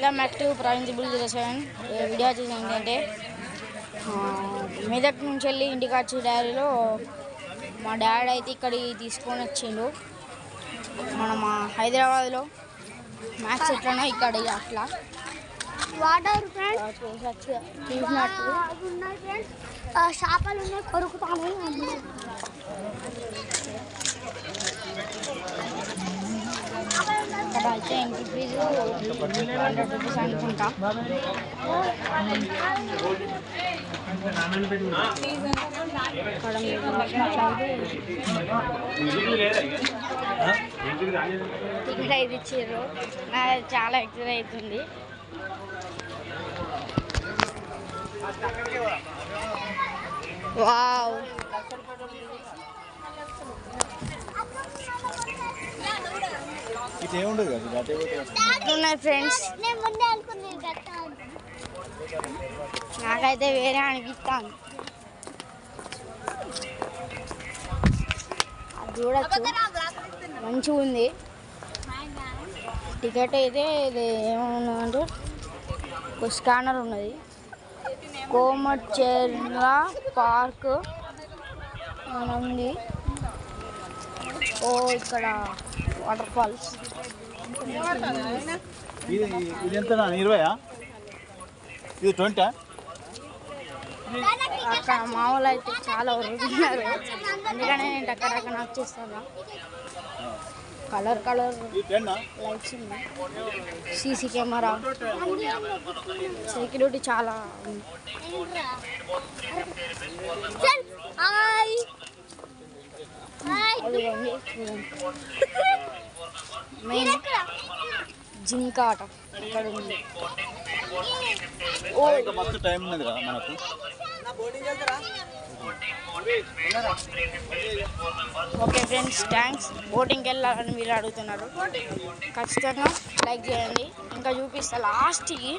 Welcome back to Praveen07. Video వచ్చేసి ఏంటంటే మెదక్ నుంచి వెళ్ళి ఇంటికి వచ్చే దారిలో మా డాడీ అయితే ఇక్కడికి తీసుకొని వచ్చిండు. మన హైదరాబాద్లో మ్యాక్స్ ఎట్లనో ఇక్కడ అట్లా వాటర్ చేపలు ఉన్నాయి కొరుకుతాను. ఇక్కడ అయితే ఎంట్రీ ఫీజు 100 రూపీస్ అనుకుంటా. టికెట్ అయితే ఇచ్చారు. చాలా ఎక్సైజ్ అవుతుంది. వావ్, ఉన్నాయి ఫ్రెండ్స్. నాకైతే వేరే అనిపిస్తాను. అది చూడచ్చు, మంచిగా ఉంది. టికెట్ అయితే ఇది ఏమన్నదంటే ఒక స్కానర్ ఉన్నది. కోమర్చెర్ల పార్క్ ఉంది. ఓ ఇక్కడ వాటర్ ఫాల్స్. ఇది ఎంత 20? ఇది 20? అక్కడ మామూలు అయితే చాలా ఉరుకుతున్నారు. అందుకనే నేను టక్కడక్క నాకు చేస్తాను. కలర్ లైట్స్ ఉన్నాయి. సీసీ కెమెరా, సెక్యూరిటీ చాలా ఉంది. మెయిన్ జింక ఆట ఇక్కడ ఉంది. మస్తు టైం ఉన్నది కదా మనకు. Okay friends, thanks. బోటింగ్కి వెళ్ళాలని మీరు అడుగుతున్నారు, ఖచ్చితంగా లైక్ చేయండి. ఇంకా చూపిస్తా లాస్ట్కి